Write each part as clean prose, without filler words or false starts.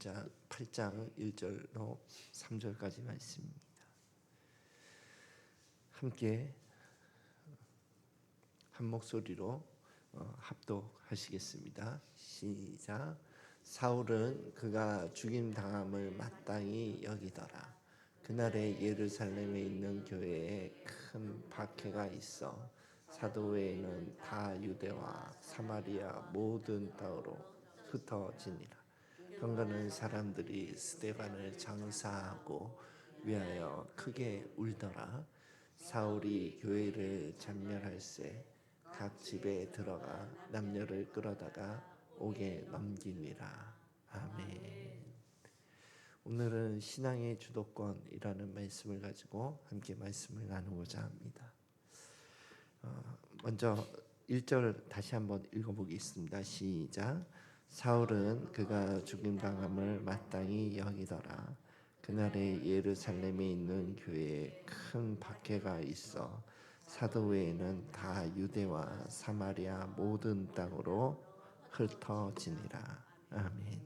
8장 1절로 3절까지 말씀입니다. 함께 한 목소리로 합독하시겠습니다. 시작. 사울은 그가 죽임당함을 마땅히 여기더라. 그날에 예루살렘에 있는 교회에 큰 박해가 있어 사도 외에는 다 유대와 사마리아 모든 땅으로 흩어지니라. 경건한 사람들이 스데반을 장사하고 위하여 크게 울더라. 사울이 교회를 잔멸할세 각 집에 들어가 남녀를 끌어다가 옥에 넘기니라. 아멘. 오늘은 신앙의 주도권이라는 말씀을 가지고 함께 말씀을 나누고자 합니다. 먼저 1절 다시 한번 읽어보겠습니다. 시작. 사울은 그가 죽임당함을 마땅히 여기더라. 그날에 예루살렘에 있는 교회에 큰 박해가 있어 사도 외에는 다 유대와 사마리아 모든 땅으로 흩어지니라. 아멘.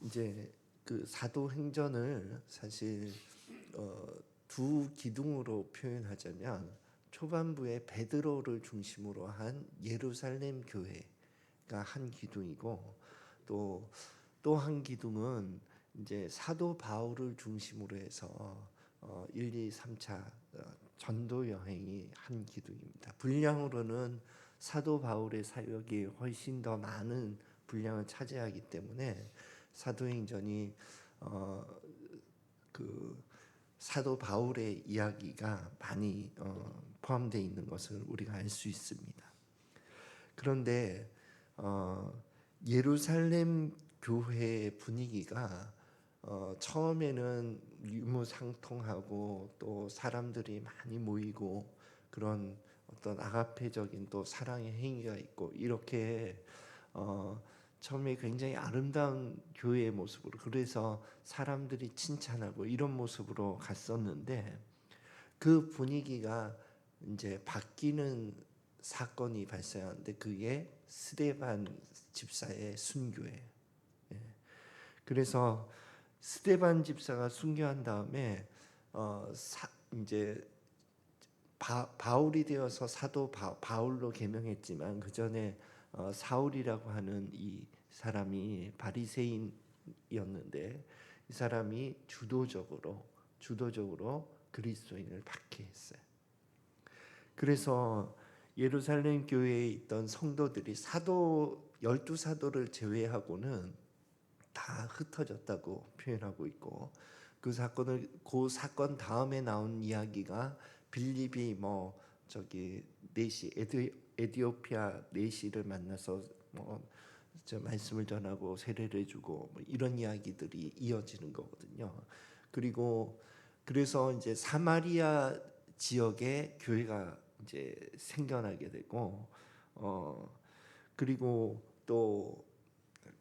이제 그 사도행전을 사실 두 기둥으로 표현하자면 초반부에 베드로를 중심으로 한 예루살렘 교회가 한 기둥이고 또 한 기둥은 이제 사도 바울을 중심으로 해서 1, 2, 3차 전도 여행이 한 기둥입니다. 분량으로는 사도 바울의 사역이 훨씬 더 많은 분량을 차지하기 때문에 사도행전이 그 사도 바울의 이야기가 많이 포함되어 있는 것을 우리가 알 수 있습니다. 그런데 예루살렘 교회의 분위기가 처음에는 유무상통하고 또 사람들이 많이 모이고 그런 어떤 아가페적인 또 사랑의 행위가 있고 이렇게 처음에 굉장히 아름다운 교회의 모습으로 그래서 사람들이 칭찬하고 이런 모습으로 갔었는데 그 분위기가 이제 바뀌는 사건이 발생하는데 그게 스데반 집사의 순교예요. 그래서 스데반 집사가 순교한 다음에 이제 바울이 되어서 사도 바울로 개명했지만 그 전에 사울이라고 하는 이 사람이 바리새인이었는데 이 사람이 주도적으로 그리스도인을 박해했어요. 그래서 예루살렘 교회에 있던 성도들이 12사도를 제외하고는 다 흩어졌다고 표현하고 있고 그 사건 다음에 나온 이야기가 빌립이 에디오피아 내시를 만나서 말씀을 전하고 세례를 주고 이런 이야기들이 이어지는 거거든요. 그래서 이제 사마리아 지역에 교회가 이제 생겨나게 되고 그리고 또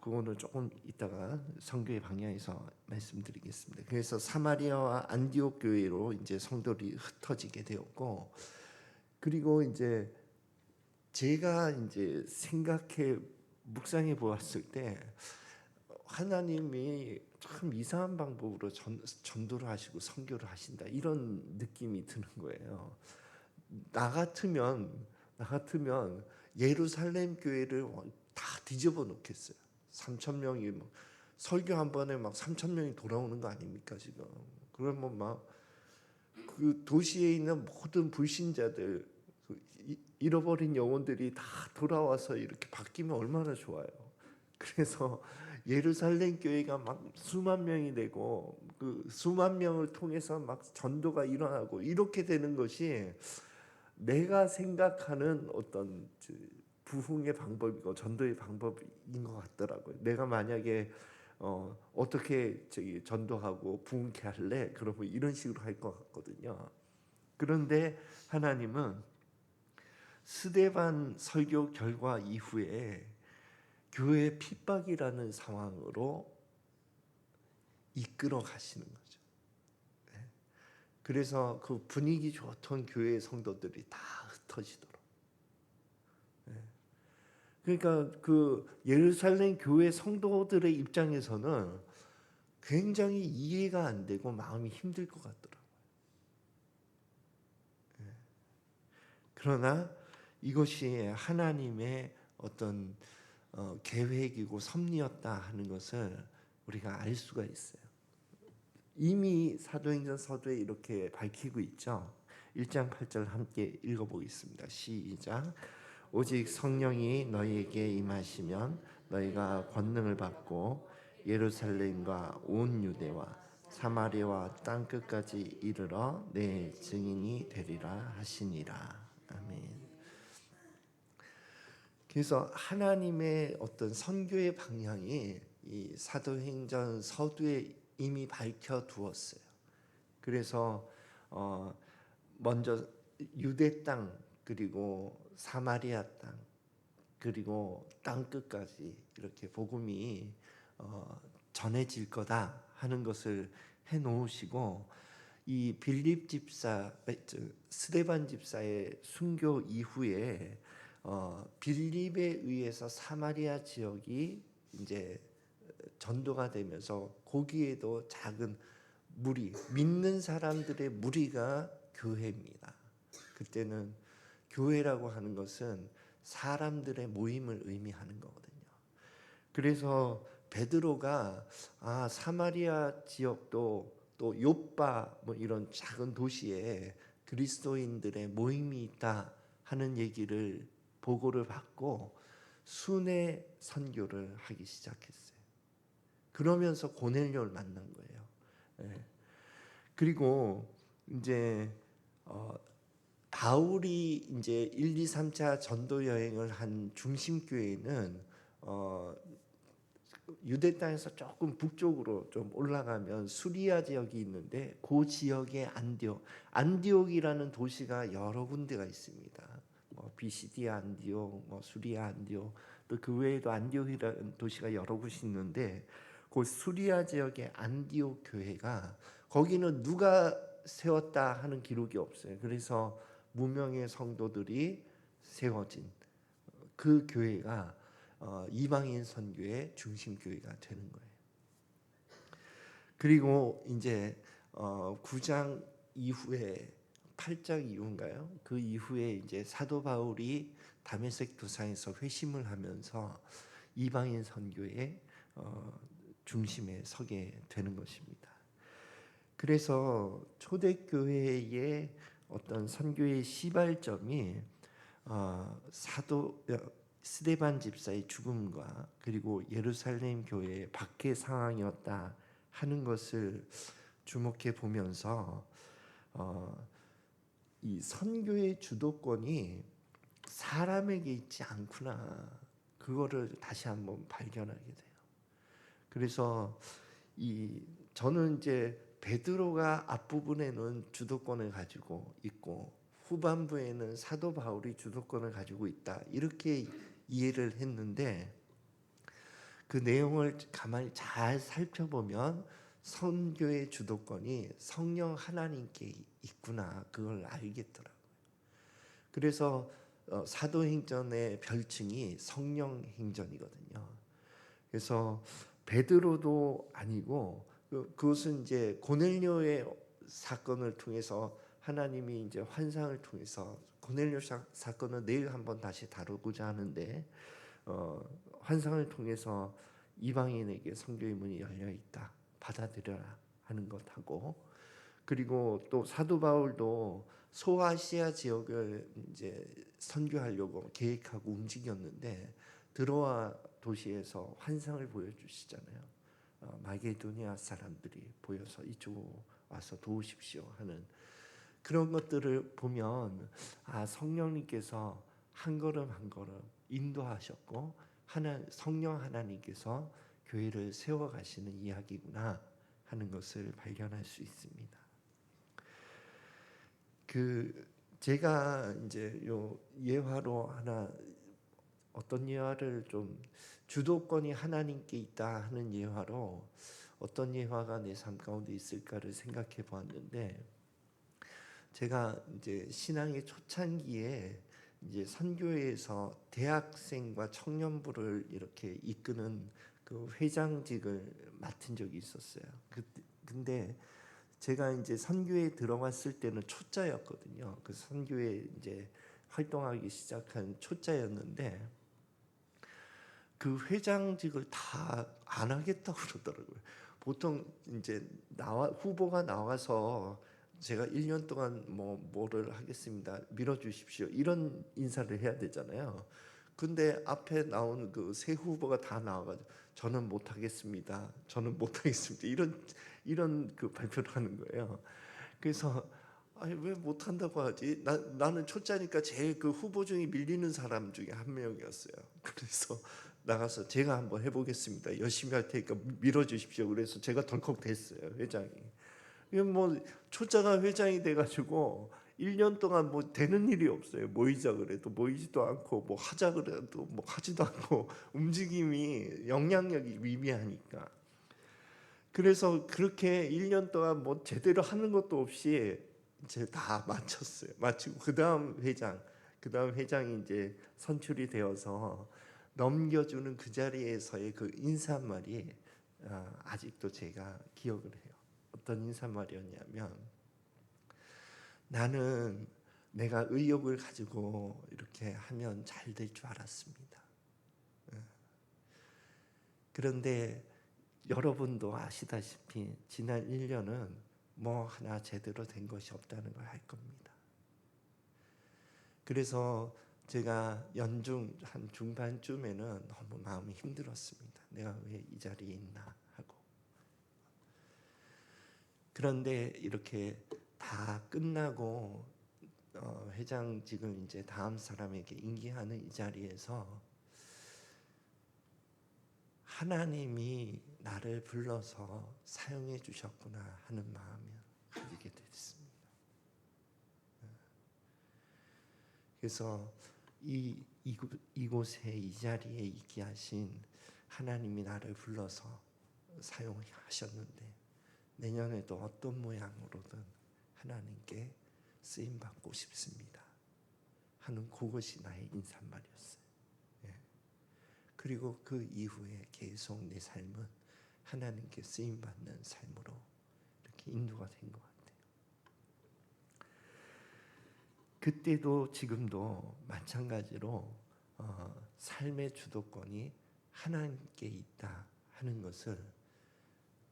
그거는 조금 이따가 선교의 방향에서 말씀드리겠습니다. 그래서 사마리아와 안디옥 교회로 이제 성도들이 흩어지게 되었고 그리고 이제 제가 이제 묵상해 보았을 때 하나님이 참 이상한 방법으로 전도를 하시고 선교를 하신다 이런 느낌이 드는 거예요. 나 같으면 예루살렘 교회를 다 뒤집어 놓겠어요. 3,000명이 설교 한 번에 3,000명이 돌아오는 거 아닙니까 지금? 그러면 그 도시에 있는 모든 불신자들 잃어버린 영혼들이 다 돌아와서 이렇게 바뀌면 얼마나 좋아요. 그래서 예루살렘 교회가 수만 명이 되고 그 수만 명을 통해서 전도가 일어나고 이렇게 되는 것이 내가 생각하는 어떤 부흥의 방법이고 전도의 방법인 것 같더라고요. 내가 만약에 어떻게 전도하고 부흥케 할래? 그러면 이런 식으로 할 것 같거든요. 그런데 하나님은 스데반 설교 결과 이후에 교회 핍박이라는 상황으로 이끌어 가시는 거죠. 그래서 그 분위기 좋던 교회의 성도들이 다 흩어지도록. 그러니까 그 예루살렘 교회 성도들의 입장에서는 굉장히 이해가 안 되고 마음이 힘들 것 같더라고요. 그러나 이것이 하나님의 어떤 계획이고 섭리였다 하는 것을 우리가 알 수가 있어요. 이미 사도행전 서두에 이렇게 밝히고 있죠. 1장 8절 함께 읽어보겠습니다. 시작. 오직 성령이 너희에게 임하시면 너희가 권능을 받고 예루살렘과 온 유대와 사마리아와 땅 끝까지 이르러 내 증인이 되리라 하시니라. 아멘. 그래서 하나님의 어떤 선교의 방향이 이 사도행전 서두에 이미 밝혀 두었어요. 그래서 먼저 유대 땅 그리고 사마리아 땅 그리고 땅 끝까지 이렇게 복음이 전해질 거다 하는 것을 해 놓으시고 이 빌립 집사 스데반 집사의 순교 이후에 빌립에 의해서 사마리아 지역이 이제 전도가 되면서 거기에도 작은 무리, 믿는 사람들의 무리가 교회입니다. 그때는 교회라고 하는 것은 사람들의 모임을 의미하는 거거든요. 그래서 베드로가 사마리아 지역도 또 요빠 뭐 이런 작은 도시에 그리스도인들의 모임이 있다 하는 얘기를 보고를 받고 순회 선교를 하기 시작했어요. 그러면서 고넬료를 만난 거예요. 예. 그리고 이제 바울이 이제 1, 2, 3차 전도 여행을 한 중심 교회는 유대 땅에서 조금 북쪽으로 좀 올라가면 수리아 지역이 있는데 그 지역에 안디옥이라는 도시가 여러 군데가 있습니다. 뭐 비시디아 안디옥, 뭐 수리아 안디옥, 또 그 외에도 안디옥이라는 도시가 여러 곳이 있는데 그 수리아 지역의 안디옥 교회가 거기는 누가 세웠다 하는 기록이 없어요. 그래서 무명의 성도들이 세워진 그 교회가 이방인 선교의 중심 교회가 되는 거예요. 그리고 이제 9장 이후에 8장 이후인가요? 그 이후에 이제 사도 바울이 다메섹 도상에서 회심을 하면서 이방인 선교의 중심에 서게 되는 것입니다. 그래서 초대교회의 어떤 선교의 시발점이 사도 스데반 집사의 죽음과 그리고 예루살렘 교회의 박해 상황이었다 하는 것을 주목해 보면서 이 선교의 주도권이 사람에게 있지 않구나 그거를 다시 한번 발견하게 돼요. 그래서 저는 이제 베드로가 앞부분에는 주도권을 가지고 있고 후반부에는 사도 바울이 주도권을 가지고 있다 이렇게 이해를 했는데 그 내용을 가만히 잘 살펴보면 선교의 주도권이 성령 하나님께 있구나 그걸 알겠더라고요. 그래서 사도행전의 별칭이 성령행전이거든요. 그래서 베드로도 아니고 그것은 이제 고넬료의 사건을 통해서 하나님이 이제 환상을 통해서 고넬료 사건은 내일 한번 다시 다루고자 하는데 환상을 통해서 이방인에게 선교의 문이 열려 있다 받아들여라 하는 것하고 그리고 또 사도 바울도 소아시아 지역을 이제 선교하려고 계획하고 움직였는데 드로아 도시에서 환상을 보여주시잖아요. 마게도니아 사람들이 보여서 이쪽으로 와서 도우십시오 하는 그런 것들을 보면 성령님께서 한 걸음 한 걸음 인도하셨고 성령 하나님께서 교회를 세워가시는 이야기구나 하는 것을 발견할 수 있습니다. 제가 이제 요 예화로 하나 어떤 예화를 좀 주도권이 하나님께 있다 하는 예화로 어떤 예화가 내 삶 가운데 있을까를 생각해 보았는데 제가 이제 신앙의 초창기에 이제 선교회에서 대학생과 청년부를 이렇게 이끄는 그 회장직을 맡은 적이 있었어요. 근데 제가 이제 선교에 들어갔을 때는 초짜였거든요. 그 선교에 이제 활동하기 시작한 초짜였는데 그 회장직을 다 안 하겠다고 그러더라고요. 보통 이제 후보가 나와서 제가 1년 동안 뭐를 하겠습니다. 밀어주십시오. 이런 인사를 해야 되잖아요. 근데 앞에 나온 그 세 후보가 다 나와가지고 저는 못하겠습니다. 저는 못하겠습니다. 이런 그 발표를 하는 거예요. 그래서 아니 왜 못한다고 하지? 나는 초짜니까 제일 그 후보 중에 밀리는 사람 중에 한 명이었어요. 그래서 나가서 제가 한번 해보겠습니다. 열심히 할 테니까 밀어주십시오. 그래서 제가 덜컥 됐어요, 회장이. 이게 뭐 초짜가 회장이 돼가지고 1년 동안 뭐 되는 일이 없어요. 모이자 그래도 모이지도 않고 뭐 하자 그래도 뭐 하지도 않고 움직임이 영향력이 미미하니까. 그래서 그렇게 1년 동안 뭐 제대로 하는 것도 없이 이제 다 마쳤어요. 마치고 그다음 회장이 이제 선출이 되어서 넘겨주는 그 자리에서의 그 인사말이 아직도 제가 기억을 해요. 어떤 인사말이었냐면 나는 내가 의욕을 가지고 이렇게 하면 잘 될 줄 알았습니다. 그런데 여러분도 아시다시피 지난 1년은 뭐 하나 제대로 된 것이 없다는 걸 알 겁니다. 그래서 제가 연중 한 중반쯤에는 너무 마음이 힘들었습니다. 내가 왜 이 자리에 있나 하고. 그런데 이렇게 다 끝나고 회장직을 이제 다음 사람에게 인계하는 이 자리에서 하나님이 나를 불러서 사용해 주셨구나 하는 마음을 가지게 됐습니다. 그래서 이곳에 이 자리에 있게 하신 하나님이 나를 불러서 사용하셨는데 내년에도 어떤 모양으로든 하나님께 쓰임 받고 싶습니다 하는 그것이 나의 인사말이었어요. 그리고 그 이후에 계속 내 삶은 하나님께 쓰임 받는 삶으로 이렇게 인도가 된 것 같아요. 그때도 지금도 마찬가지로 삶의 주도권이 하나님께 있다 하는 것을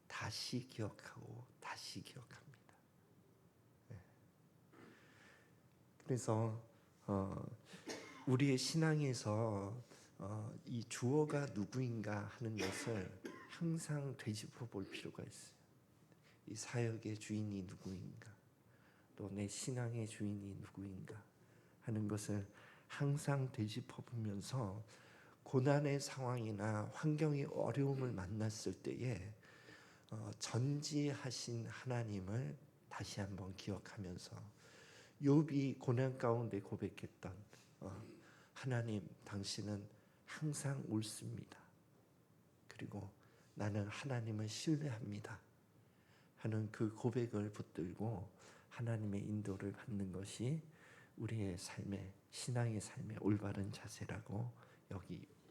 다시 기억하고 다시 기억합니다. 그래서 우리의 신앙에서 이 주어가 누구인가 하는 것을 항상 되짚어 볼 필요가 있어요. 이 사역의 주인이 누구인가, 또 내 신앙의 주인이 누구인가 하는 것을 항상 되짚어 보면서 고난의 상황이나 환경의 어려움을 만났을 때에 전지하신 하나님을 다시 한번 기억하면서 욥이 고난 가운데 고백했던 하나님 당신은 항상 옳습니다. 그리고 나는 하나님을 신뢰합니다 하는 그 고백을 붙들고 하나님의 인도를 받는 것이 우리의 삶의 신앙의 삶의 올바른 자세라고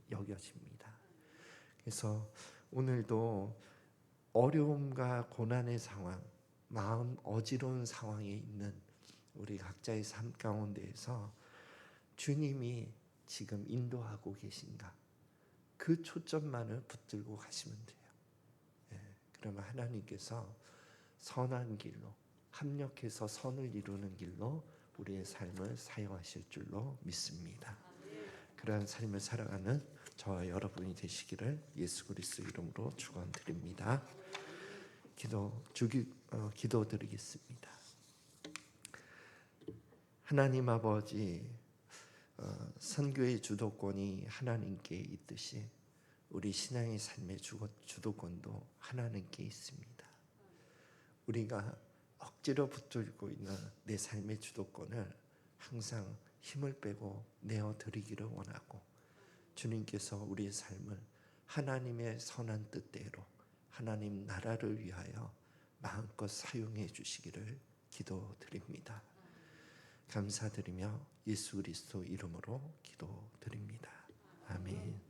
여겨집니다. 그래서 오늘도 어려움과 고난의 상황, 마음 어지러운 상황에 있는 우리 각자의 삶 가운데에서 주님이 지금 인도하고 계신가? 그 초점만을 붙들고 가시면 돼요. 그러면 하나님께서 선한 길로 합력해서 선을 이루는 길로 우리의 삶을 사용하실 줄로 믿습니다. 그러한 삶을 살아가는 저와 여러분이 되시기를 예수 그리스도 이름으로 축원드립니다. 기도드리겠습니다. 하나님 아버지, 선교의 주도권이 하나님께 있듯이 우리 신앙의 삶의 주도권도 하나님께 있습니다. 우리가 억지로 붙들고 있는 내 삶의 주도권을 항상 힘을 빼고 내어드리기를 원하고 주님께서 우리의 삶을 하나님의 선한 뜻대로 하나님 나라를 위하여 마음껏 사용해 주시기를 기도드립니다. 감사드리며 예수 그리스도 이름으로 기도드립니다. 아멘.